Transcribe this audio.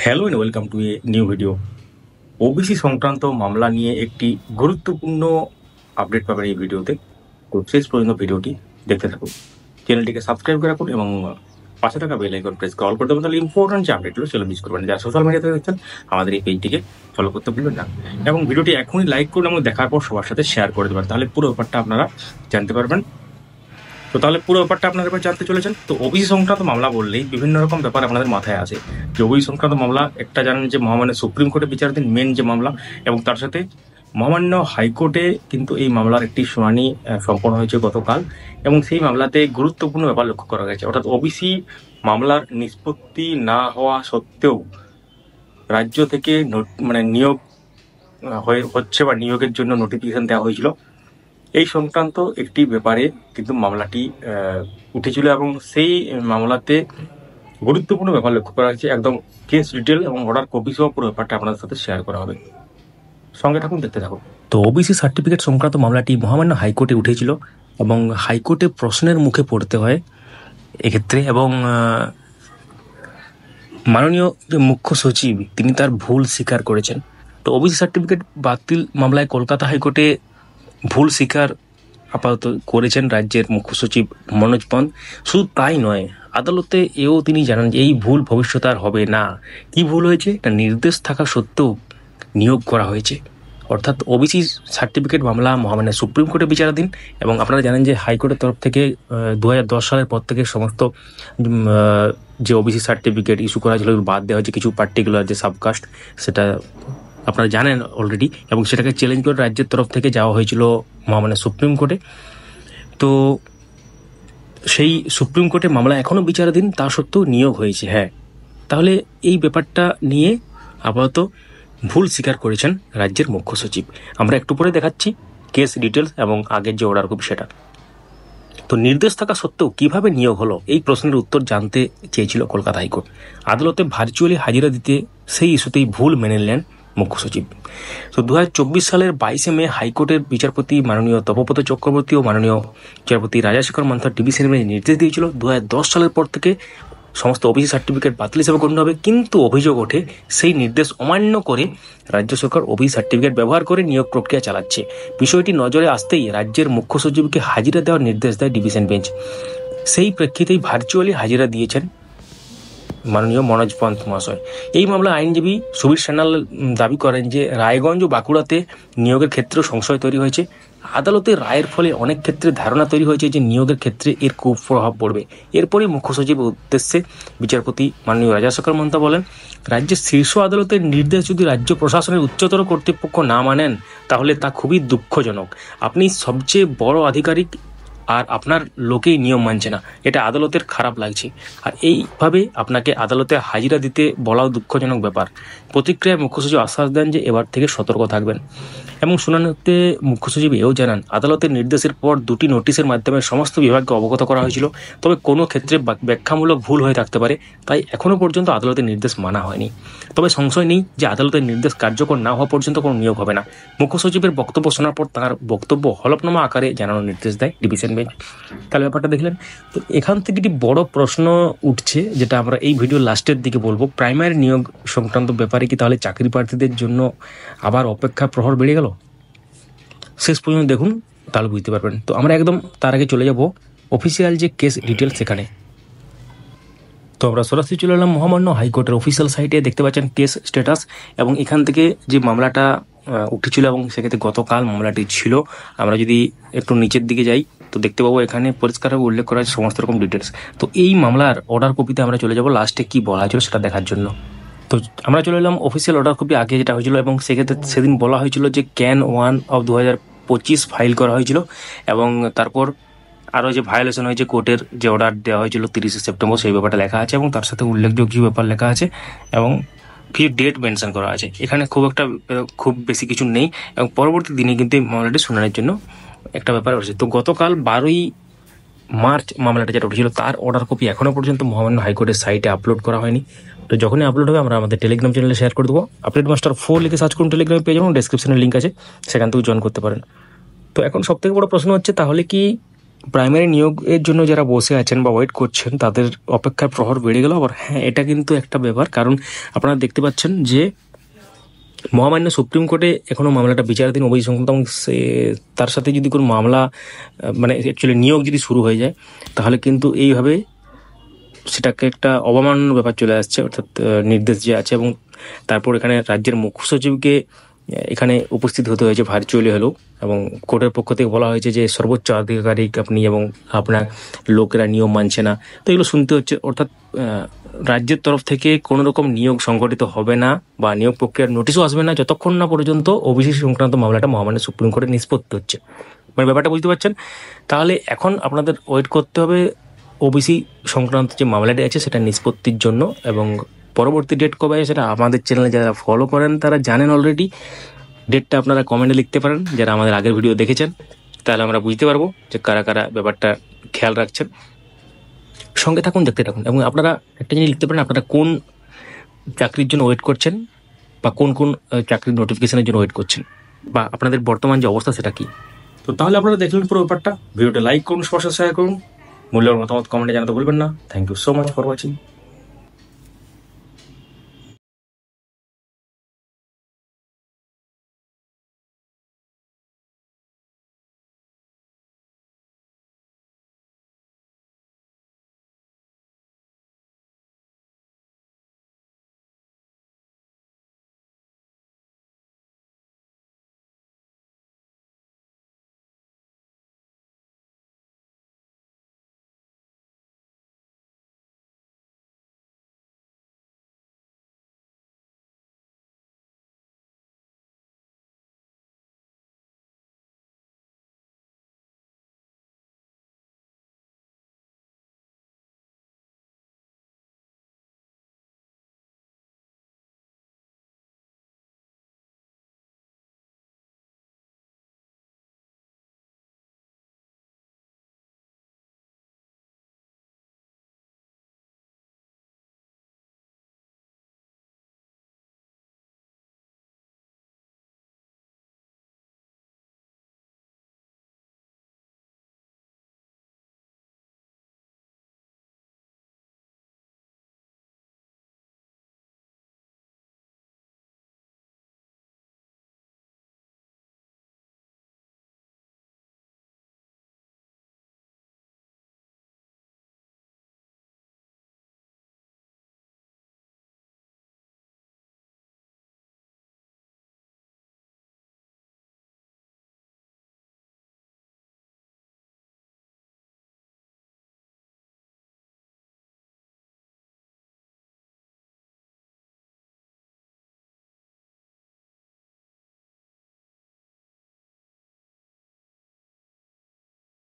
Hello and welcome to a new video. OBC সংক্রান্ত মামলা নিয়ে একটি গুরুত্বপূর্ণ আপডেট পাবেন এই ভিডিওতে। তো শেষ পর্যন্ত ভিডিওটি দেখতে থাকুন। চ্যানেলটিকে সাবস্ক্রাইব করে রাখুন এবং পাশে থাকা বেল আইকন প্রেস করে অল করে দেবেন, তাহলে ইম্পর্টেন্ট যে আপডেটগুলো সেগুলো মিস করবেন না। যারা সোশ্যাল মিডিয়াতে দেখছেন আমাদের এই পেজটিকে ফলো করতে ভুলবেন না এবং ভিডিওটি এখনই লাইক করুন এবং দেখার পর সবার সাথে শেয়ার করে দেবেন, তাহলে পুরো ব্যাপারটা আপনারা জানতে পারবেন। তো তাহলে পুরো ব্যাপারটা আপনারা এবার জানতে চলেছেন। তো ওবিসি সংক্রান্ত মামলা বললেই বিভিন্ন রকম ব্যাপার আপনাদের মাথায় আসে। যে ওবিসি সংক্রান্ত মামলা একটা জানেন যে মহামান্য সুপ্রিম কোর্টে বিচারাধীন মেন যে মামলা, এবং তার সাথে মহামান্য হাইকোর্টে কিন্তু এই মামলার একটি শুনানি সম্পন্ন হয়েছে গতকাল, এবং সেই মামলাতে গুরুত্বপূর্ণ ব্যাপার লক্ষ্য করা গেছে। অর্থাৎ ওবিসি মামলার নিষ্পত্তি না হওয়া সত্ত্বেও রাজ্য থেকে নিয়োগ হচ্ছে বা নিয়োগের জন্য নোটিফিকেশন দেওয়া হয়েছিল, এই সংক্রান্ত একটি ব্যাপারে কিন্তু মামলাটি উঠেছিল, এবং সেই মামলাতে গুরুত্বপূর্ণ ব্যাপার লক্ষ্য করা হয়েছে। একদম কেস ডিটেল এবং অর্ডার কপি সহ পুরো ব্যাপারটা আপনাদের সাথে শেয়ার করা হবে। সঙ্গে থাকুন, দেখতে থাকুন। তো ওবিসি সার্টিফিকেট সংক্রান্ত মামলাটি মহামান্য হাইকোর্টে উঠেছিল এবং হাইকোর্টে প্রশ্নের মুখে পড়তে হয় এক্ষেত্রে, এবং মাননীয় যে মুখ্য সচিব তিনি তার ভুল স্বীকার করেছেন। তো ওবিসি সার্টিফিকেট বাতিল মামলায় কলকাতা হাইকোর্টে ভুল স্বীকার আপাতত করেছেন রাজ্যের মুখ্য সচিব মনোজ পন্ত। শুধু তাই নয়, আদালতে এও তিনি জানান যে এই ভুল ভবিষ্যতে আর হবে না। কি ভুল হয়েছে? না, নির্দেশ থাকা সত্ত্বেও নিয়োগ করা হয়েছে। অর্থাৎ ওবিসি সার্টিফিকেট মামলা মহামান্য সুপ্রিম কোর্টে বিচারাধীন, এবং আপনারা জানেন যে হাইকোর্টের তরফ থেকে 2010 সালের পর থেকে সমস্ত যে ওবিসি সার্টিফিকেট ইস্যু করা ছিল বাদ দেওয়া হয়েছে। কিছু পার্টিকুলার যে সাবকাস্ট, সেটা আপনারা জানেন অলরেডি, এবং সেটাকে চ্যালেঞ্জ করে রাজ্যের তরফ থেকে যাওয়া হয়েছিল মহামান্য সুপ্রিম কোর্টে। তো সেই সুপ্রিম কোর্টে মামলা এখনও বিচারাধীন, তা সত্ত্বেও নিয়োগ হয়েছে। হ্যাঁ, তাহলে এই ব্যাপারটা নিয়ে আপাতত ভুল স্বীকার করেছেন রাজ্যের মুখ্য সচিব। আমরা একটু পরে দেখাচ্ছি কেস ডিটেলস এবং আগের যে অর্ডার কপি সেটা। তো নির্দেশ থাকা সত্ত্বেও কিভাবে নিয়োগ হলো, এই প্রশ্নের উত্তর জানতে চেয়েছিল কলকাতা হাইকোর্ট। আদালতে ভার্চুয়ালি হাজিরা দিতে সেই ইস্যুতেই ভুল মেনে নিলেন মুখ্য সচিব। তো 2024 সালের 22 মে হাইকোর্টের বিচারপতি মাননীয় তপব্রত চক্রবর্তী ও মাননীয় বিচারপতি রাজাশেখর মান্থার ডিভিশন বেঞ্চ নির্দেশ দিয়েছিল 2010 সালের পর থেকে সমস্ত ওবিসি সার্টিফিকেট বাতিল হিসেবে গণ্য হবে। কিন্তু অভিযোগ ওঠে সেই নির্দেশ অমান্য করে রাজ্য সরকার ওবিসি সার্টিফিকেট ব্যবহার করে নিয়োগ প্রক্রিয়া চালাচ্ছে। বিষয়টি নজরে আসতেই রাজ্যের মুখ্য সচিবকে হাজিরা দেওয়ার নির্দেশ দেয় ডিভিশন বেঞ্চ। সেই প্রেক্ষিতেই ভার্চুয়ালি হাজিরা দিয়েছেন মাননীয় মনোজ পন্ত মহাশয়। এই মামলা আইনজীবী সুবীর সান্যাল দাবি করেন যে রায়গঞ্জ ও বাঁকুড়াতে নিয়োগের ক্ষেত্রেও সংশয় তৈরি হয়েছে। আদালতের রায়ের ফলে অনেক ক্ষেত্রে ধারণা তৈরি হয়েছে যে নিয়োগের ক্ষেত্রে এর কুপ্রভাব পড়বে। এরপরই মুখ্য সচিবের উদ্দেশ্যে বিচারপতি মাননীয় রাজাশেখর মান্থা বলেন, রাজ্যের শীর্ষ আদালতের নির্দেশ যদি রাজ্য প্রশাসনের উচ্চতর কর্তৃপক্ষ না মানেন তাহলে তা খুবই দুঃখজনক। আপনি সবচেয়ে বড় আধিকারিক আর আপনার লোকেই নিয়ম মানছে না, এটা আদালতের খারাপ লাগছে, আর এইভাবে আপনাকে আদালতে হাজিরা দিতে বলাও দুঃখজনক ব্যাপার। প্রতিক্রিয়ায় মুখ্য সচিব আশ্বাস দেন যে এবার থেকে সতর্ক থাকবেন, এবং শুনানিতে মুখ্য সচিব এও জানান আদালতের নির্দেশের পর 2টি নোটিশের মাধ্যমে সমস্ত বিভাগকে অবগত করা হয়েছিল, তবে কোনো ক্ষেত্রে ব্যাখ্যামূলক ভুল হয়ে থাকতে পারে, তাই এখনও পর্যন্ত আদালতের নির্দেশ মানা হয়নি। তবে সংশয় নেই যে আদালতের নির্দেশ কার্যকর না হওয়া পর্যন্ত কোনো নিয়োগ হবে না। মুখ্য সচিবের বক্তব্য শোনার পর তাঁর বক্তব্য হলফনামা আকারে জানানোর নির্দেশ দেয় ডিভিশন বেঞ্চ। তাহলে ব্যাপারটা দেখলেন। তো এখান থেকে একটি বড় প্রশ্ন উঠছে, যেটা আমরা এই ভিডিও লাস্টের দিকে বলবো। প্রাইমারি নিয়োগ সংক্রান্ত ব্যাপারে কি তাহলে চাকরি প্রার্থীদের জন্য আবার অপেক্ষা প্রহর বেড়ে গেল? শেষ পর্যন্ত দেখুন, তাহলে বুঝতে পারবেন। তো আমরা একদম তার আগে চলে যাব অফিসিয়াল যে কেস ডিটেলস সেখানে। তো আমরা সরাসরি চলে এলাম মহামান্য হাইকোর্টের অফিসিয়াল সাইটে। দেখতে পাচ্ছেন কেস স্ট্যাটাস, এবং এখান থেকে যে মামলাটা উঠেছিল এবং সেক্ষেত্রে গতকাল মামলাটি ছিল। আমরা যদি একটু নিচের দিকে যাই তো দেখতে পাবো এখানে পরিষ্কারভাবে উল্লেখ করা আছে সমস্ত রকম ডিটেলস। তো এই মামলার অর্ডার কপিতে আমরা চলে যাব লাস্টে কি বলা হয়েছিল সেটা দেখার জন্য। তো আমরা চলে এলাম অফিসিয়াল অর্ডার কপি আগে যেটা হয়েছিল, এবং সেক্ষেত্রে সেদিন বলা হয়েছিল যে ক্যান 1 অফ 2025 ফাইল করা হয়েছিল, এবং তারপর আরও যে ভায়োলেশন হয়েছে কোর্টের যে অর্ডার দেওয়া হয়েছিল 30 সেপ্টেম্বর, সেই ব্যাপারটা লেখা আছে, এবং তার সাথে উল্লেখযোগ্য ব্যাপার লেখা আছে, এবং ফির ডেট মেনশন করা আছে। এখানে খুব বেশি কিছু নেই, এবং পরবর্তী দিনে কিন্তু এই মামলাটি শুনানির জন্য একটা ব্যাপার হচ্ছে। তো গতকাল 12ই মার্চ মামলাটা যেটা উঠেছিল তার অর্ডার কপি এখনও পর্যন্ত মহামান্য হাইকোর্টের সাইটে আপলোড করা হয়নি। তো যখনই আপলোড হবে আমরা আমাদের টেলিগ্রাম চ্যানেলে শেয়ার করে দেবো। আপডেট মাস্টার 4 লিখে সার্চ করুন, টেলিগ্রামে পেয়ে যাবেন, ডেসক্রিপশনে লিঙ্ক আছে, সেখান থেকে জয়েন করতে পারেন। তো এখন সবথেকে বড় প্রশ্ন হচ্ছে, তাহলে কি প্রাইমারি নিয়োগের জন্য যারা বসে আছেন বা ওয়েট করছেন তাদের অপেক্ষার প্রহর বেড়ে গেল। আবার হ্যাঁ, এটা কিন্তু একটা ব্যাপার, কারণ আপনারা দেখতে পাচ্ছেন যে মহামান্য সুপ্রিম কোর্টে এখনও মামলাটা বিচারাধীন ওবিসি সংক্রান্ত, এবং তার সাথে যদি কোনো মামলা মানে অ্যাকচুয়ালি নিয়োগ যদি শুরু হয়ে যায় তাহলে কিন্তু এইভাবে সেটাকে একটা অবমাননার ব্যাপার চলে আসছে, অর্থাৎ নির্দেশ যে আছে। এবং তারপর এখানে রাজ্যের মুখ্য সচিবকে এখানে উপস্থিত হতে হয়েছে ভার্চুয়ালি হলেও, এবং কোর্টের পক্ষ থেকে বলা হয়েছে যে সর্বোচ্চ আধিকারিক আপনি এবং আপনার লোকেরা নিয়ম মানছে না। তো এগুলো শুনতে হচ্ছে, অর্থাৎ রাজ্যের তরফ থেকে কোনো রকম নিয়োগ সংগঠিত হবে না বা নিয়োগ প্রক্রিয়ার নোটিশও আসবে না যতক্ষণ না পর্যন্ত ওবিসি সংক্রান্ত মামলাটা মহামান্য সুপ্রিম কোর্টে নিষ্পত্তি হচ্ছে। মানে ব্যাপারটা বুঝতে পারছেন? তাহলে এখন আপনাদের ওয়েট করতে হবে ওবিসি সংক্রান্ত যে মামলাটি আছে সেটা নিষ্পত্তির জন্য, এবং পরবর্তী ডেট কবে আছে সেটা আমাদের চ্যানেলে যারা ফলো করেন তারা জানেন অলরেডি। ডেটটা আপনারা কমেন্টে লিখতে পারেন, যারা আমাদের আগের ভিডিও দেখেছেন, তাহলে আমরা বুঝতে পারবো যে কারা কারা ব্যাপারটা খেয়াল রাখছেন। সঙ্গে থাকুন, দেখতে থাকুন, এবং আপনারা একটা জিনিস লিখতে পারেন আপনারা কোন চাকরির জন্য ওয়েট করছেন বা কোন কোন চাকরির নোটিফিকেশনের জন্য ওয়েট করছেন, বা আপনাদের বর্তমান যে অবস্থা সেটা কি। তো তাহলে আপনারা দেখলেন পুরো ব্যাপারটা। ভিডিওটা লাইক করুন, শেয়ার করুন, মূল্যবান মতামত কমেন্টে জানাতে ভুলবেন না। Thank you so much for watching.